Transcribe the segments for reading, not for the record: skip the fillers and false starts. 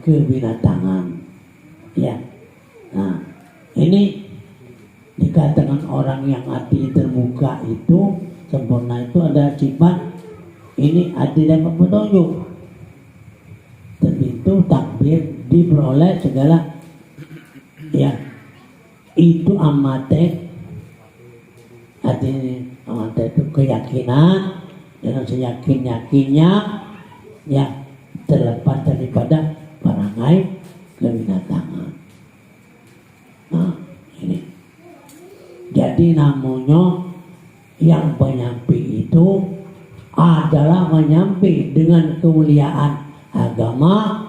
kebinatangan. Ya. Nah, ini dikatakan orang yang hati terbuka itu sempurna itu ada sifat ini hati dapat petunjuk. Tentu takbir diperoleh segala ya itu amate artinya amate itu keyakinan dengan seyakin-yakinnya ya terlepas daripada perangai kebinatangan. Nah ini jadi namanya yang penyampi itu adalah menyampi dengan kemuliaan agama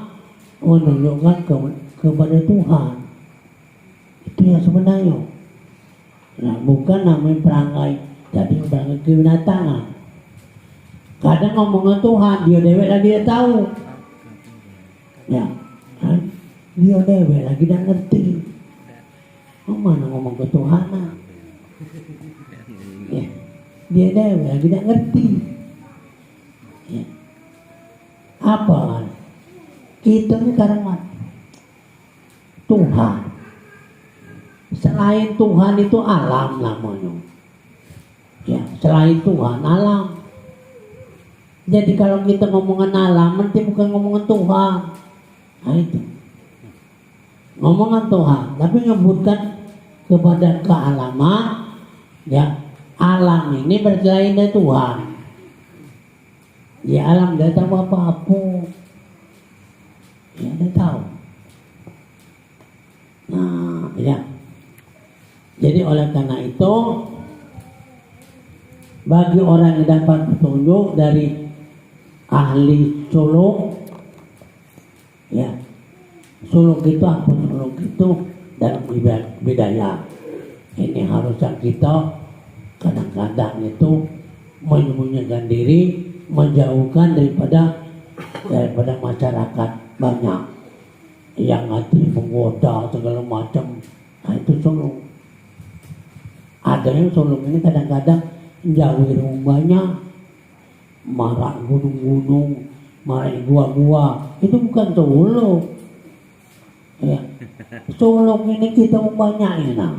menunjukkan kepada Tuhan. Itu yang sebenarnya. Nah, bukan namanya perangai jadi perangai kebinatangan. Kadang ngomongin Tuhan, dia dewek lagi dia tahu. Ya, kan? Dia dewek lagi dia ngerti. Mana ngomong ke Tuhan? Ya, dia dewek lagi dia ngerti. Ya. Apa? Kita ini karena Tuhan. Selain Tuhan itu alam namanya. Ya, selain Tuhan alam. Jadi kalau kita ngomongin alam, nanti bukan ngomongin Tuhan. Nah itu. Ngomongin Tuhan, tapi nyebutkan kepada kealaman, ya alam ini berselain dari Tuhan. Ya alam dia tahu apa-apa. Ya dia tahu. Nah ya. Jadi oleh karena itu bagi orang yang dapat petunjuk dari ahli suluk, ya suluk itu apa? Suluk itu dalam budaya. Ini harusnya kita kadang-kadang itu menyembunyikan diri, menjauhkan daripada masyarakat banyak yang hati menggoda segala macam. Nah itu suluk. Ada yang suluk ini kadang-kadang jauhi rumahnya, marah gunung-gunung, marah gua-gua. Itu bukan suluk. Ya. Suluk ini kita membanyakin. Nah.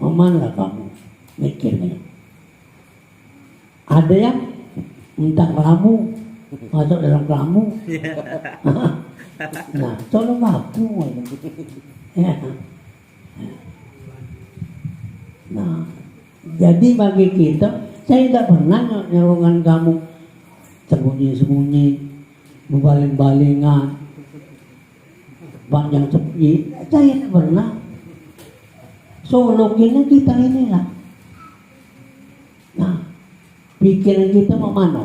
Mana kamu mikirnya? Ada yang minta keramu masuk dalam keramu. Nah, suluk aku. Ya. Nah, jadi bagi kita, saya tidak pernah nyelongan kamu sembunyi-sembunyi, berbaling-balingan, panjang sepi. Saya tidak pernah. Suluk ini kita inilah. Nah, pikiran kita memana?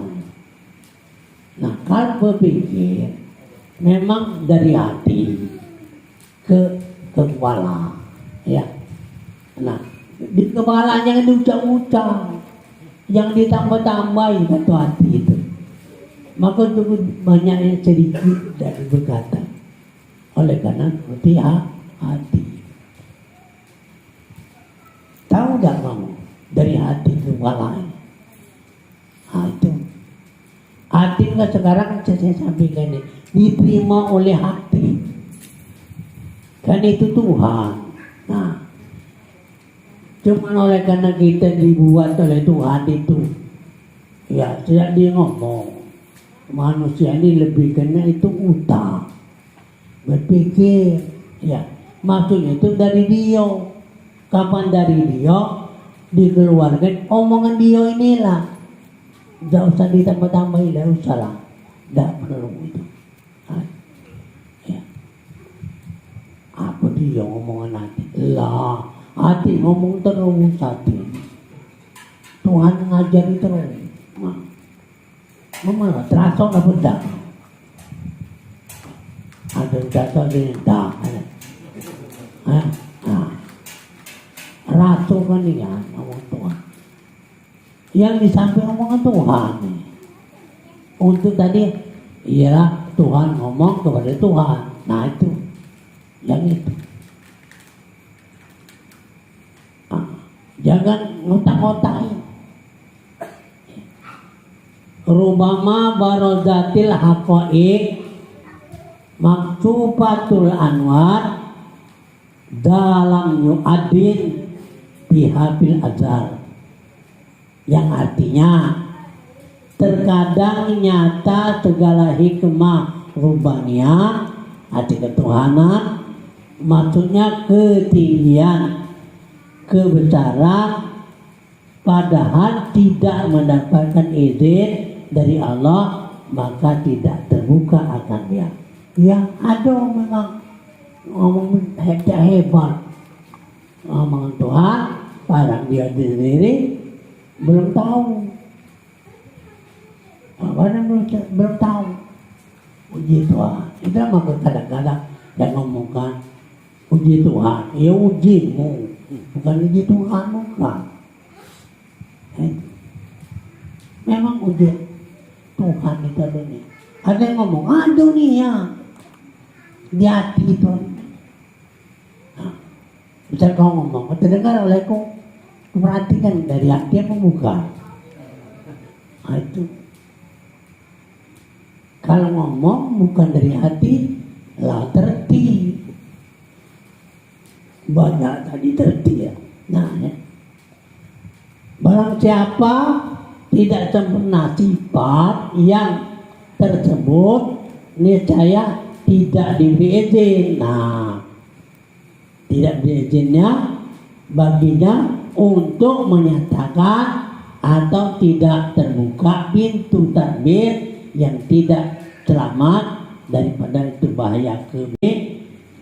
Nah, kalau berpikir, memang dari hati ke kepala, ya. Nah, di kepala jangan diucap-ucap, yang ditambah-tambahin satu hati itu. Maka itu banyak yang sedikit dari berkata. Oleh karena seperti hati. Tahu tak kamu dari hati ke kepala ini? Nah, itu. Hati kan sekarang saya sampaikan ini diterima oleh hati. Kan itu Tuhan. Nah, cuma oleh karena kita dibuat oleh Tuhan itu, ya sejak dia ngomong manusia ini lebih kena itu utang berpikir, ya maksudnya itu dari dia. Kapan dari dia dikeluarkan omongan dia inilah, tidak usah ditambah-tambahin, tidak usah lah, tidak perlu itu. Ya. Apa dia omongan hati lah? Hati ngomong terus hati. Tuhan ngajari terus. Mama terasa apa tidak? Ada terasa tidak? Ratu kan ini kan ngomong Tuhan. Yang di samping omongan Tuhan. Untuk tadi ialah Tuhan ngomong kepada Tuhan. Nah itu, yang itu. Jangan ngotak-ngotakin. Rubama barozatil haqaiq Maktubatul anwar dalam yu'adin bihabil azal, yang artinya terkadang nyata segala hikmah rubaniyah, arti ketuhanan, maksudnya ketinggian, kebesaran, padahal tidak mendapatkan izin dari Allah, maka tidak terbuka akan dia. Yang ada memang ngomong hebat, ngomong Tuhan, padahal dia sendiri belum tahu. Belum tahu. Uji Tuhan. Itu maka kadang-kadang yang ngomongkan uji Tuhan, ya ujimu, bukan uji Tuhan, bukan. Memang uji Tuhan itu ada nih. Ada yang ngomong, dunia di hati itu. Nah, bisa kau ngomong, terdengar olehku, perhatikan dari hati apa bukan? Nah, itu. Kalau ngomong bukan dari hati, lah terti. Banyak tadi terti ya. Nah, ya. Barang siapa tidak sempurna sifat yang tersebut, niscaya tidak diberi izin. Nah, tidak diberi izinnya baginya untuk menyatakan atau tidak terbuka pintu takbir yang tidak selamat daripada itu bahaya.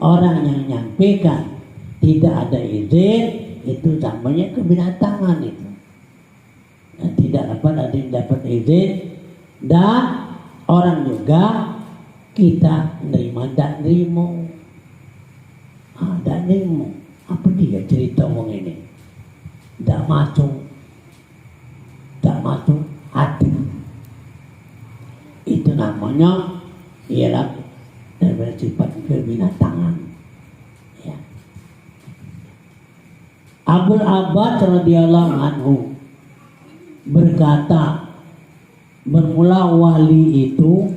Orang yang menyampaikan tidak ada izin, itu namanya kebinatangan itu. Dan tidak dapat izin, dan orang juga kita nerima dan nerimo. Dan nerimo, apa dia cerita omong ini? Tidak masuk hati. Itu namanya ialah daripada sifat kebinatangan. Ya. Abul Abbas radhiyallahu anhu berkata, bermula wali itu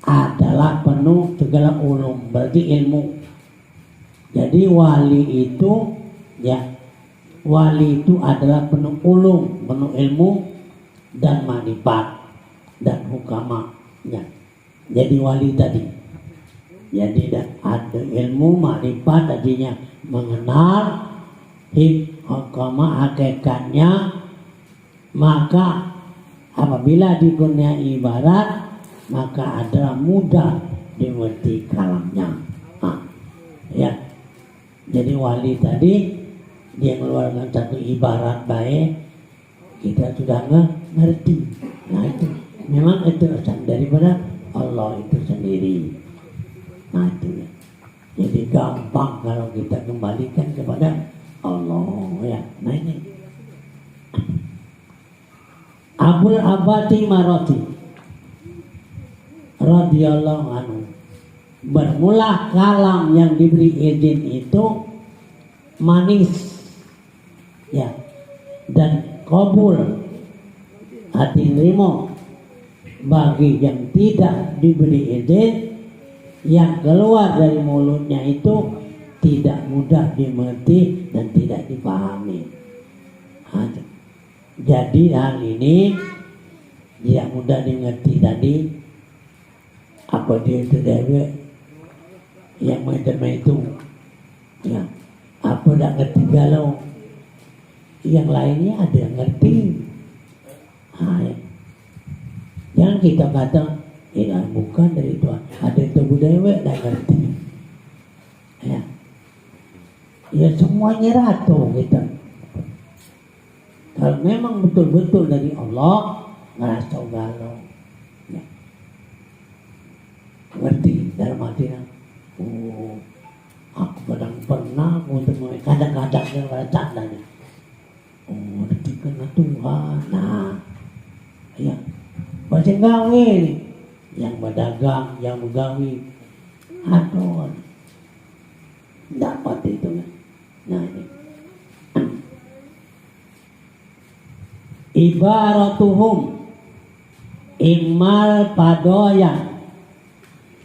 adalah penuh segala ulum, berarti ilmu. Jadi wali itu, ya, wali itu adalah penuh ulum, penuh ilmu dan manifat dan hukama, ya. Jadi wali tadi, jadi ada ilmu, manifat, tadinya mengenal hukama hakikatnya, maka apabila dikurniai ibarat, maka adalah mudah dimengerti kalamnya. Ya, jadi wali tadi dia mengeluarkan satu ibarat baik, kita sudah ngerti. Nah itu memang itu asal daripada Allah itu sendiri. Nah itu ya. Jadi gampang kalau kita kembalikan kepada Allah, ya. Nah ini Abul Abati Maroti radhiyallahu anhu, bermula kalam yang diberi izin itu manis, ya, dan kabul, hati nerimo. Bagi yang tidak diberi izin, yang keluar dari mulutnya itu tidak mudah dimengerti dan tidak dipahami. Jadi hal ini tidak mudah dimengerti tadi. Apa dia itu dewe yang macam itu, ya, apa tak ngerti galau, yang lainnya ada yang ngerti. Ya. Jangan kita kata ini bukan dari Tuhan, ada itu dewe tak ngerti, ya. Ya semuanya ratu kita. Kalau memang betul-betul dari Allah, ngerasa galau, ya. Ngerti dalam hatinya. Oh, aku kadang pernah untuk kadang-kadang yang candanya. Oh, itu kena Tuhan. Nah, ya, macam gawe yang berdagang, yang menggawi, aduh, dapat itu. Nah ini. Ibaratuhum imal padoya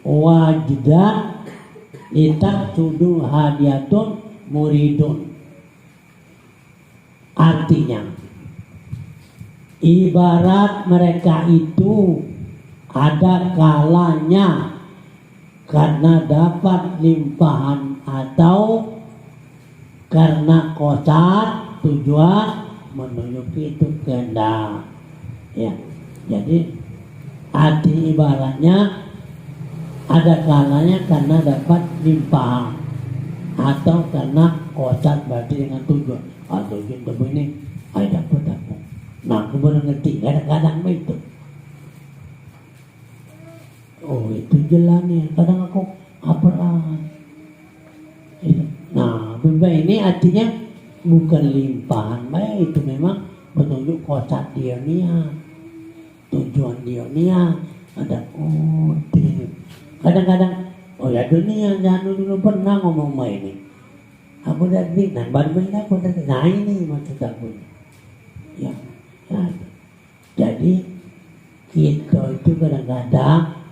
wajdan litaqsudu hadiyatun muridun. Artinya ibarat mereka itu ada kalanya karena dapat limpahan atau karena kocar tujuan menuju itu kehendak. Ya, jadi arti ibaratnya ada kalanya karena dapat limpahan atau karena kocar berarti dengan tujuan. Tujuan begini, ayo dapat apa? Nah, aku baru ngerti kadang-kadang itu. Oh, itu jalannya. Kadang aku apalah. Nah, ini artinya bukan limpahan, baik itu memang petunjuk kocat dia niat, tujuan dia niat. Ada kadang-kadang ya dunia jangan dulu pernah ngomong main ini. Aku udah bilang, baru aku udah nah ini maksud aku. Ya, nah, jadi kita itu kadang-kadang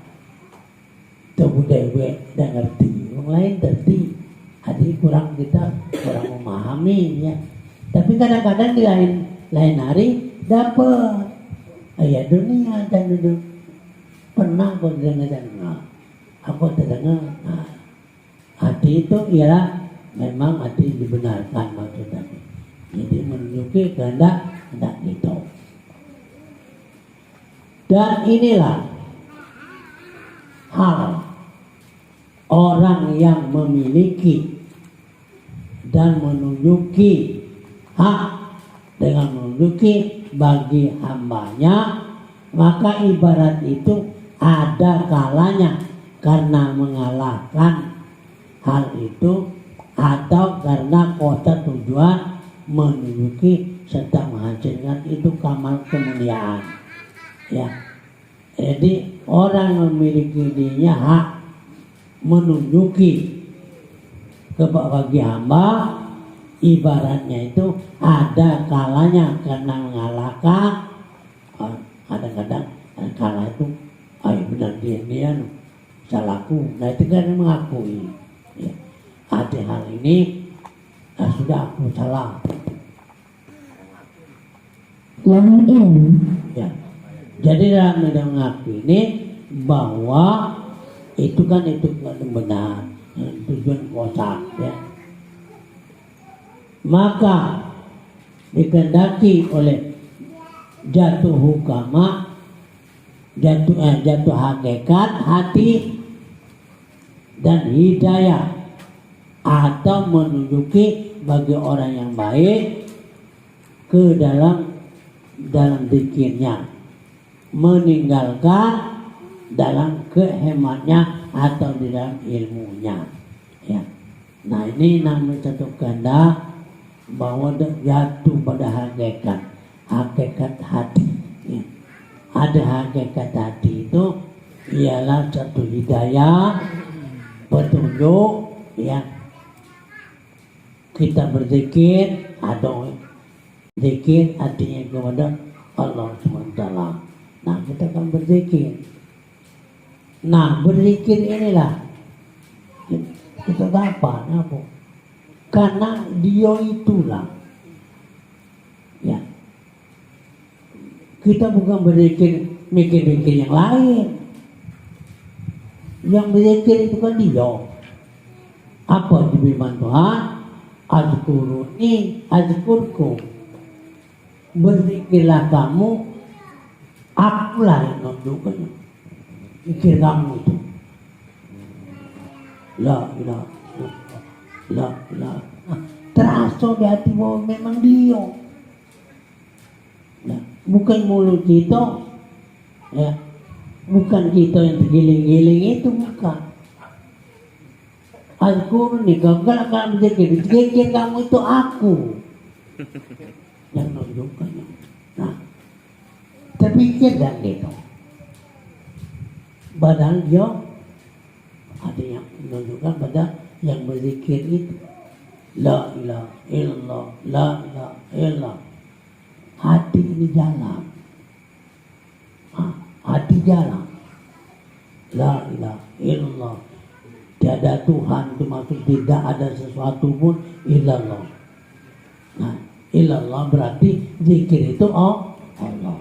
budaya tidak ngerti, orang lain ngerti, hati kurang kita kurang memahami ya. Tapi kadang-kadang di lain hari dapat, ya dunia dan duduk pernah aku dengar, aku terdengar. Nah, hati itu ialah memang hati dibenarkan maksudnya. Jadi menunjuki kehendak itu. Dan inilah hal orang yang memiliki dan menunjuki hak dengan menunjuki bagi hambanya, maka ibarat itu ada kalanya karena mengalahkan hal itu atau karena kota tujuan menunjuki serta menghasilkan itu kamal kemuliaan. Ya, jadi orang memiliki dirinya hak menunjuki bagi hamba, ibaratnya itu ada kalanya karena mengalahkan, kadang-kadang kala itu benar dia salahku, nah itu kan mengakui ya. Ada hal ini sudah aku salah ya. Jadi dalam mengakui ini bahwa itu kan itu benar, tujuan kosak ya. Maka dikehendaki oleh jatuh hukama, jatuh hakikat hati dan hidayah atau menunjuki bagi orang yang baik ke dalam zikirnya, meninggalkan dalam kehematnya atau di dalam ilmunya ya. Nah ini namanya satu kehendak bahwa jatuh pada hakikat hati ya. Ada hakikat hati itu ialah satu hidayah, petunjuk ya. Kita berzikir atau zikir artinya kepada Allah SWT. Nah kita akan berzikir. Nah berzikir inilah kita dapat apa? Karena dia itulah ya. Kita bukan berzikir mikir-mikir yang lain. Yang berzikir itu kan dia. Apa diberikan Tuhan? Azkuruni azkurkum. Berzikirlah kamu, akulah yang menunjukkannya. Pikir kamu itu. La ilaha illallah. Terasa di hati bahwa memang dia. Nah, bukan mulut kita, ya, bukan kita yang tergiling-giling itu bukan. Al-Qur'ani kalau kamu berpikir kamu itu aku yang menunjukkannya. Nah, terpikir dan gitu. Padahal dia ada yang menunjukkan pada yang berzikir itu. La ilaha illallah, la ilaha illallah. Hati ini jalan. Hati jalan. La ilaha illallah. Tiada Tuhan itu maksud tidak ada sesuatu pun illallah. Nah, illallah berarti zikir itu Allah.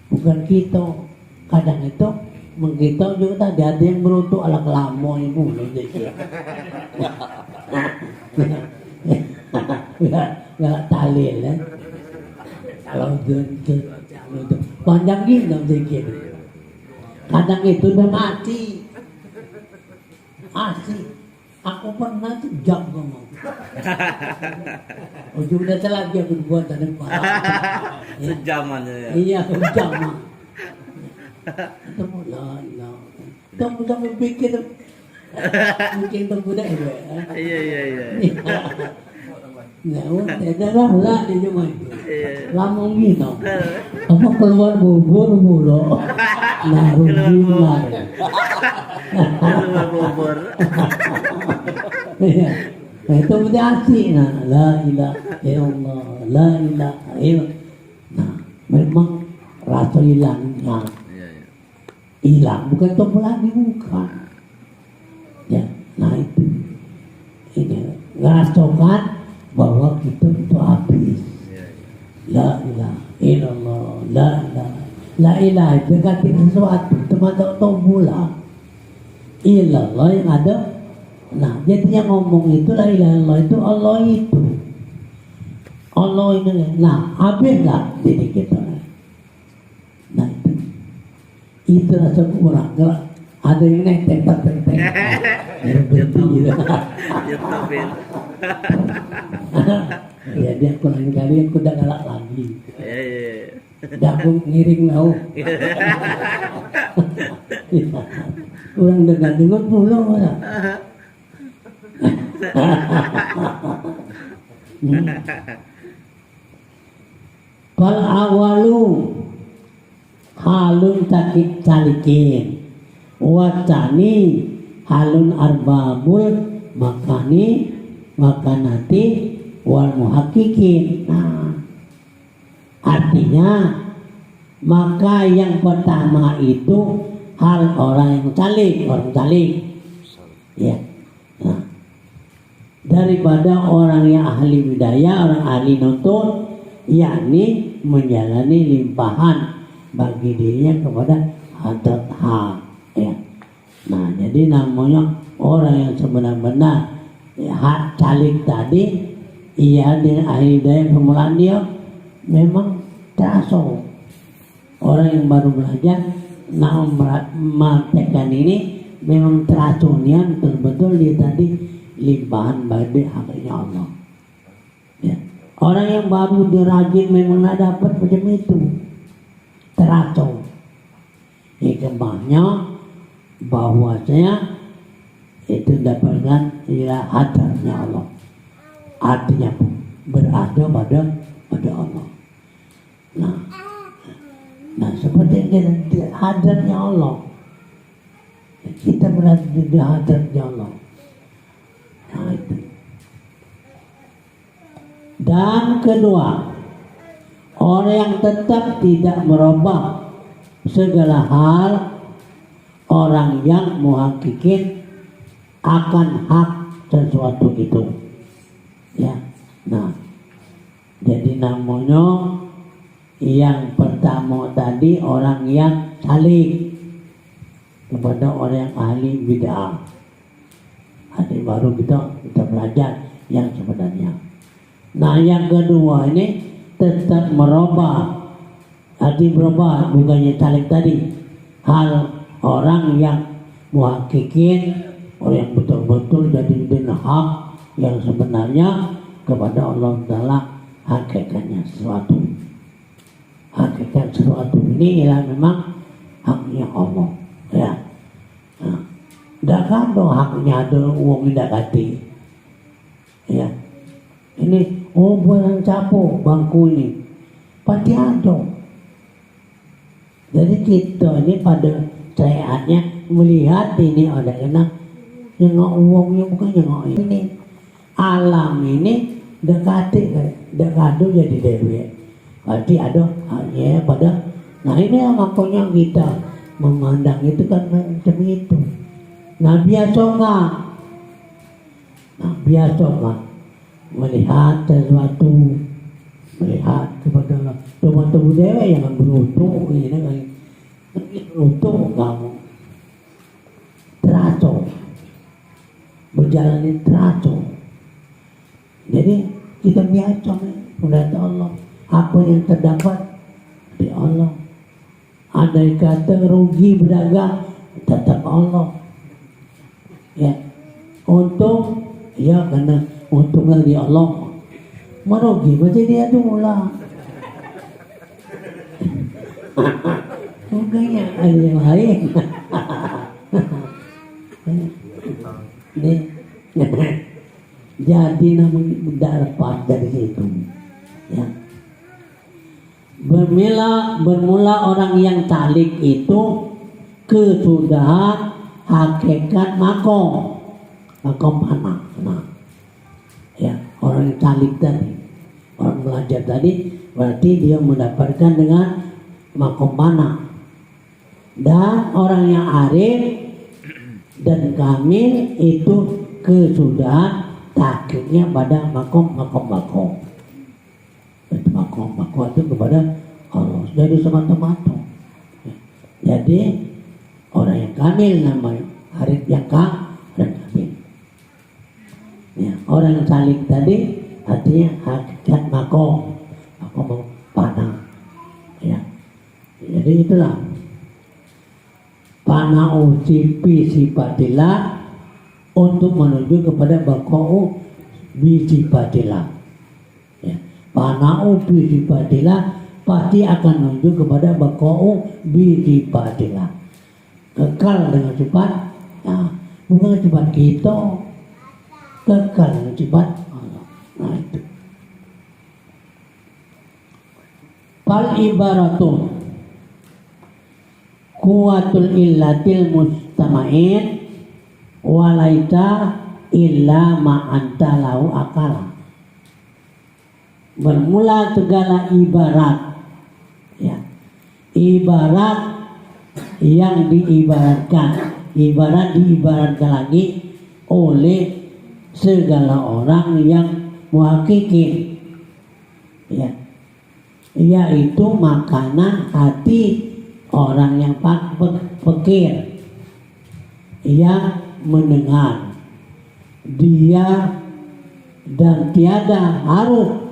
Bukan kita. Kadang itu mengkita juga tadi ada yang beruntuk ala kelamo ibu zikir. Nggak talil ya. Kalau itu panjang gini zikir. Kadang itu udah mati. Asli. Aku pernah tuh jam ngomong. Ujung udah lagi aku buat ada apa. Sejaman ya. Iya, sejam. Itu mulai. Kamu sampai pikir mungkin itu budak ya. Iya. Nah, udah lah dia cuma itu. Lama gitu. Apa keluar bubur mulu. Nah, Keluar bubur. Iya. Itu berarti asli. Nah, la ilaha illallah, la ilaha illallah. Nah, memang rasa hilangnya. Hilang, bukan tombol lagi, bukan. Ya, nah itu. Ini ngerasakan bahwa kita itu habis. La ilaha illallah, la ilaha itu ganti sesuatu, termasuk tombola. Illallah yang ada. Nah, jadinya ngomong itu la ilaha illallah itu Allah itu. Allah ini. Nah, habis lah jadi kita. Nah itu rasa kurang. Ada yang naik tempat. Berhenti gitu. Ya dia kurang kali aku udah galak lagi. Dah aku ngiring mau. Kurang dengar pulau lah. Fal awalu halun takit salikin watani halun arbabul makanati wal muhakkikin. Nah, artinya maka yang pertama itu hal orang salik ya. Nah, daripada orang yang ahli budaya, orang ahli nuntut, yakni menjalani limpahan bagi dirinya kepada hadrat hak ya. Nah, jadi namanya orang yang sebenar-benar ya, hak calik tadi ia dengan ahli daya permulaan dia memang terasa. Orang yang baru belajar nah mempraktekkan ini memang terasa niat betul-betul dia tadi limpahan bagi haknya Allah ya. Orang yang baru dirajin memang tidak dapat macam itu teratur. Hikmahnya bahwasanya itu dapatkan ialah hadirnya Allah. Artinya berada pada Allah. Nah seperti itu hadirnya Allah. Kita berada di hadirnya Allah. Nah itu. Dan kedua, orang yang tetap tidak merubah segala hal, orang yang muhakkikin akan hak sesuatu itu. Ya, nah, jadi namanya yang pertama tadi orang yang salik kepada orang yang ahli bid'ah. Hari baru kita belajar yang sebenarnya. Nah, yang kedua ini tetap merubah, arti berubah bukannya salik tadi. Hal orang yang muhakkikin, orang yang betul-betul jadi dengan hak yang sebenarnya kepada Allah Ta'ala hakikatnya sesuatu. Hakikat sesuatu ini ialah memang haknya Allah. Ya. Nah, tidak ada haknya ada uang tidak ganti. Ya. Ini buat capo bangku ini pasti ada. Jadi kita ini pada saatnya melihat ini ada kena nyengok uangnya bukan nyengok ini. Alam ini dekati jadi dewe. Berarti ada hanya pada. Nah ini makanya kita memandang itu kan macam itu. Nah biasa nggak melihat sesuatu, melihat kepada tubuh dewa yang beruntung ini kan beruntung kamu teratur berjalan teratur. Jadi kita biasa melihat Allah, apa yang terdapat di Allah. Andai kata rugi berdagang, tetap Allah. Ya, untung, ya karena untung lagi Allah. Merugi macam dia dulu lah. Mungkinnya ada yang lain. Jadi namanya dapat dari situ. Ya. Bermula orang yang talik itu kesudahan hakikat makom panah. Nah, ya orang yang talik tadi, orang belajar tadi berarti dia mendapatkan dengan makom panah. Dan orang yang arif dan kamil itu kesudahan takiknya pada makom. Makom itu kepada Allah. Jadi semata-mata. Jadi orang yang kamil namanya arif yang kamil. Ya, orang yang salik tadi artinya hakikat makom panah. Ya. Jadi itulah panau sifatillah untuk menuju kepada baqa'u bi sifatillah. Ya. Panau bi sifatillah pasti akan menuju kepada baqa'u bi sifatillah. Kekal dengan sifat, ya, bukan sifat kita, kekal dengan sifat Allah. Nah itu. Fal ibaratun kuwatul illatil mustama'in walaita illa ma'anta lahu akala. Bermula segala ibarat, ya, ibarat yang diibaratkan lagi oleh segala orang yang muhakiki, ya, yaitu makanan hati orang yang fakir, yang mendengar dia dan tiada harus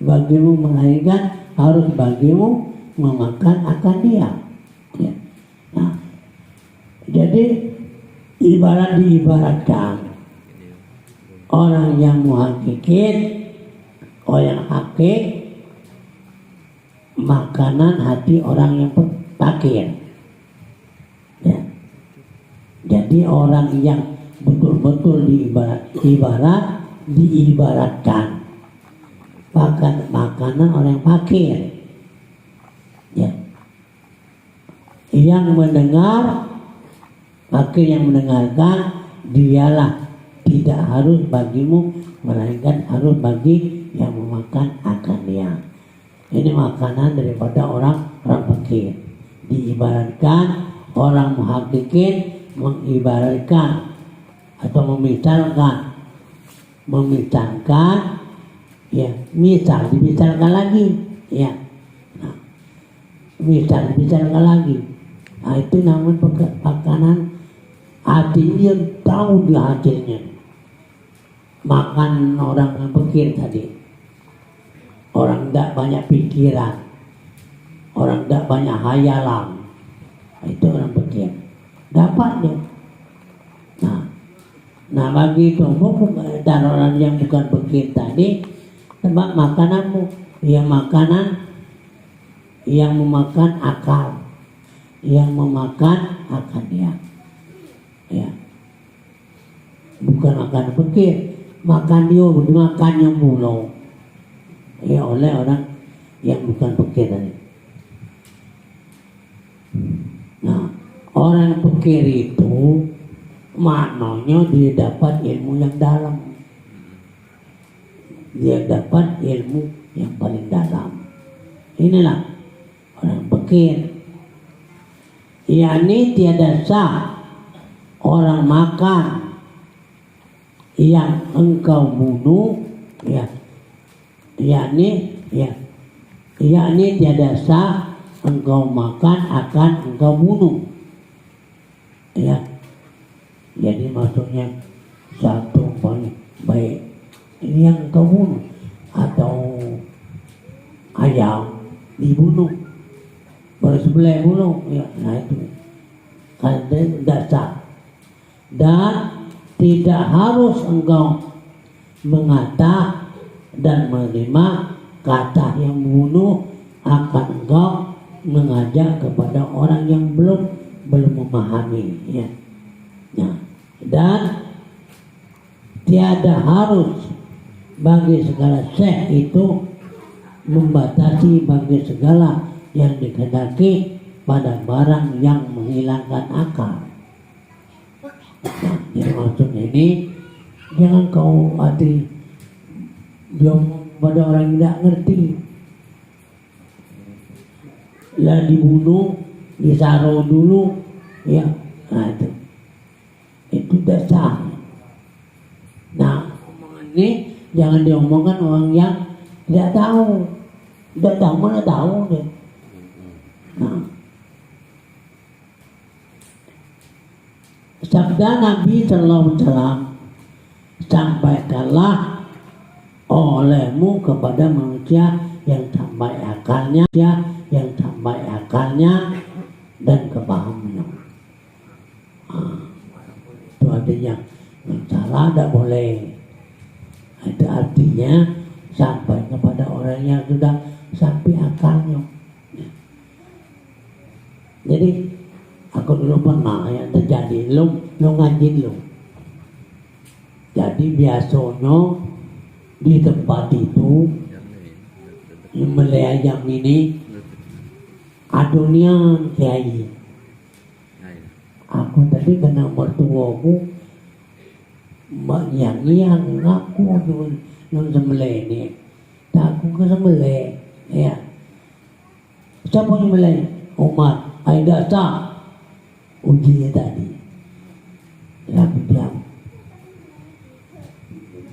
bagimu melainkan harus bagimu memakan akan dia. Ya. Nah, jadi diibaratkan orang yang muhakikin, orang yang hakik, makanan hati orang yang fakir. Ya. Jadi orang yang betul-betul diibaratkan makanan orang yang fakir. Ya. Yang mendengar, fakir yang mendengarkan, dialah tidak harus bagimu melainkan harus bagi yang memakan akan dia. Ini makanan daripada orang fakir. Diibaratkan orang muhakikin mengibaratkan atau memisalkan, ya, dibicarakan lagi, ya, nah, dibicarakan lagi. Nah, itu namanya makanan hati, dia tahu dia hasilnya. Makan orang yang fakir tadi, orang tidak banyak pikiran, orang tidak banyak hayalan, itu orang fakir dapat dia. Nah bagi itu dan orang yang bukan fakir tadi, tempat makananmu, ya makanan yang memakan akal, yang memakan akan dia, ya, bukan makan fakir, makan dia, makannya mulu, ya, oleh orang yang bukan fakir tadi. Nah, orang fakir itu maknanya dia dapat ilmu yang dalam, dia dapat ilmu yang paling dalam. Inilah orang fakir. yakni tiada sah orang makan yang engkau bunuh, ya, yakni tiada sah engkau makan akan engkau bunuh, ya. Jadi maksudnya satu paling baik ini yang engkau bunuh atau ayam dibunuh, bersembelih bunuh, ya. Nah itu kan dasar. Dan tidak harus engkau mengata dan menerima kata yang membunuh akan engkau mengajak kepada orang yang belum memahami, ya. Nah, dan tiada harus bagi segala syekh itu membatasi bagi segala yang dikehendaki pada barang yang menghilangkan akal. Nah, jadi maksudnya ini jangan kau arti dia pada orang yang tidak ngerti, lah dibunuh, disaro dulu, ya. Nah itu dasar. Nah omongan ini jangan diomongkan orang yang tidak tahu, mana tahu deh. Nah, sabda Nabi Sallallahu Alaihi Wasallam, sampaikanlah olehmu kepada manusia yang sampai akalnya, dan kepahamannya. Itu artinya yang salah tidak boleh. Itu artinya sampai kepada orang yang sudah sampai akalnya. Jadi aku dulu pernah yang terjadi, lu ngaji lu. Jadi biasanya di tempat itu Himalaya yang ini adunya kiai. Aku tadi kena mertuaku mbak yang ngaku yang sembelih ni. Tak aku ke sembelih, ya. Siapa sembelih? Umar. Ada tak ujinya tadi. Lalu diam.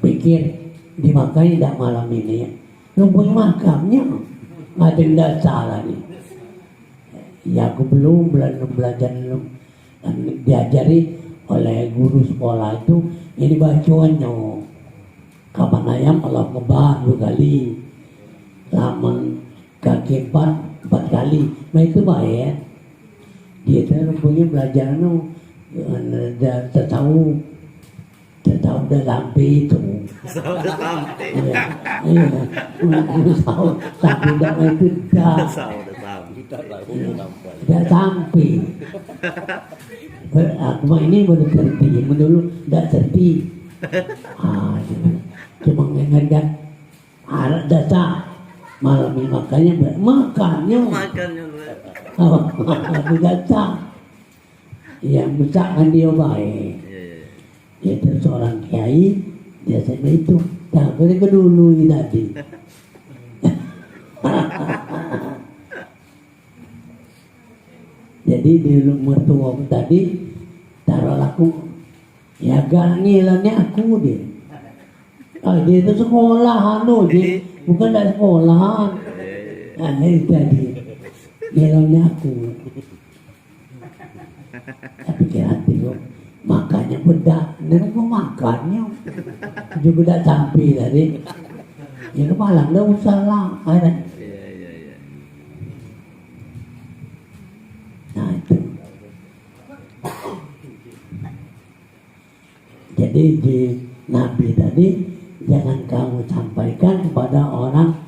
Pikir dimakan tidak malam ini, ya. Lumpur makamnya ada dasar lagi. Ya aku belum belajar belum, dan diajari oleh guru sekolah itu ini bacaannya. Kapan ayam Allah ngebah 2 kali, laman kaki 4 kali. Nah itu baik. Dia punya belajar tahu dah sampai itu. Sudah sampai. Iya, tahu sampai dah itu dah. Dah sampai. Aku ini baru terti, dulu dah terti. Cuma ngejar alat dasar. Malam ini makannya. Aku datang. Yang besarkan dia baik. Dia itu seorang kiai, dia sama itu. Tak boleh ke dulu tadi. Jadi di mertua tadi taruh aku, ya gak ngilannya aku dia. Dia itu sekolahan dia, bukan dari sekolahan. Nah itu tadi ngilannya aku. Tapi kira hati makanya bedak, dan aku makannya juga tidak sampai tadi. Ya kepala dah usah lah, ada. Nah itu. Jadi di Nabi tadi jangan kamu sampaikan kepada orang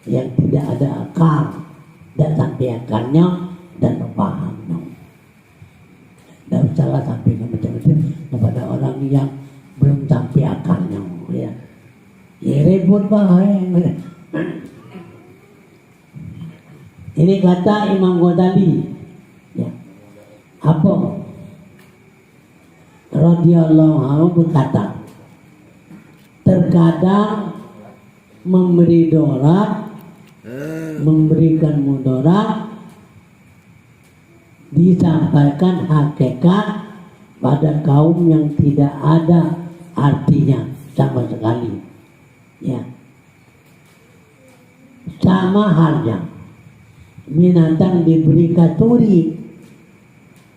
yang tidak ada akal, dan sampai akalnya dan pahamnya. Dan salah sampai macam-macam kepada orang yang belum sampai akalnya, ya. Ya ribut bahaya. Ini kata Imam Ghazali, ya. Apa? Radhiyallahu anhu berkata, terkadang memberi dorat, memberikan mudarat disampaikan hakikat pada kaum yang tidak ada artinya sama sekali. Ya. Sama halnya binatang diberi katuri,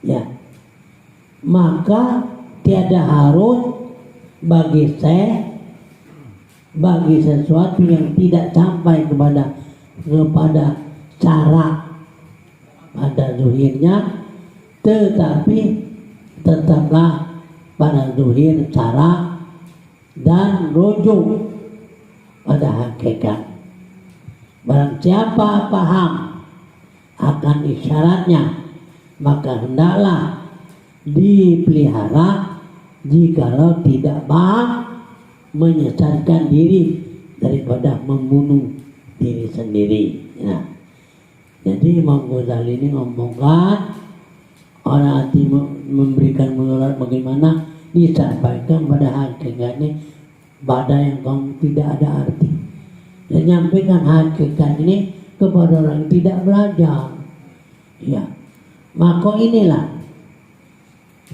ya, maka tiada harus bagi sesuatu yang tidak sampai kepada cara pada zuhirnya, tetapi tetaplah pada zuhir cara dan rujuk pada hakikat. Barang siapa paham akan isyaratnya, maka hendaklah dipelihara. Jikalau tidak paham, menyesatkan diri daripada membunuh diri sendiri. Nah, jadi Imam Ghazali ini ngomongkan orang hati memberikan menular bagaimana disampaikan pada hakikatnya pada yang kaum tidak ada arti, dan nyampaikan hakikat ini kepada orang yang tidak belajar. Ya, maka inilah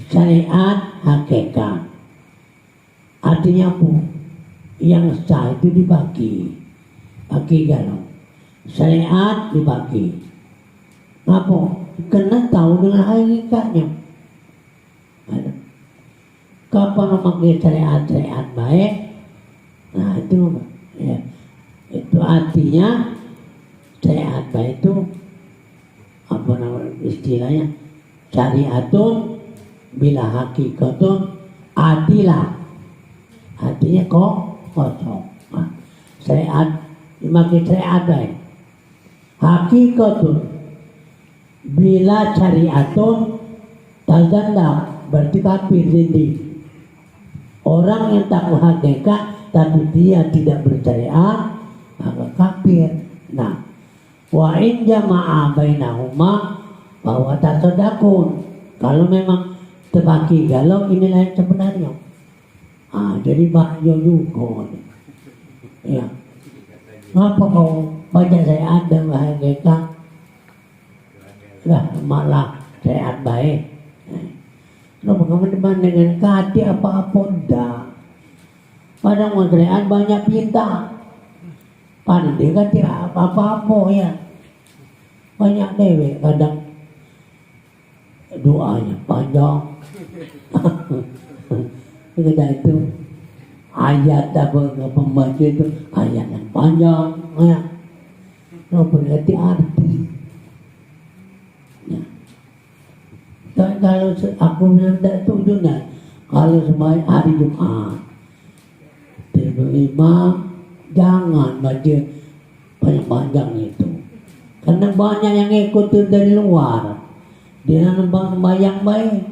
syariat hakikat. Artinya apa? Yang sah itu dibagi galau. Syariat dibagi. Apa? Kena tahu dengan hakikatnya. Kapan memakai syariat baik? Nah itu, ya, itu artinya syariat baik itu apa nama istilahnya? Syariatun bila hakikatun adilah. Artinya kosong. Nah, syariat dimakai syariat baik. Hakikatun bila syariatun tazanda, berarti kafir zindik. Orang yang tahu hakikat tapi dia tidak bersyariat, maka kafir. Nah, wa in jama'a bainahuma bahwa tasadakun. Kalau memang terbagi galau, inilah yang sebenarnya. Jadi bahaya juga. Ya. Ngapa kau baca syariat dan hakikat? Lah malah syariat baik. Kenapa kamu depan dengan kati apa-apa dah? Padahal syariat banyak pinta. Padahal dia kati apa-apa ya. Banyak dewek kadang doanya panjang. Kita itu ayat apa pembaca itu ayat yang panjang ya. Berarti arti. Ya. Kalau aku tidak tunjuknya, kalau sembahyang hari Jumat, imam jangan baca panjang itu, karena banyak yang ikut dari luar. Dia nampak sembahyang baik,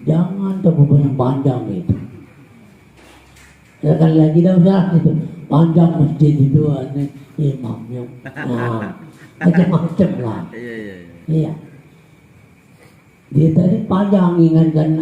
jangan terlalu panjang itu. Sekali lagi dah usah itu panjang masjid itu imamnya, macam-macam lah. Iya. Dia tadi panjang ingatkan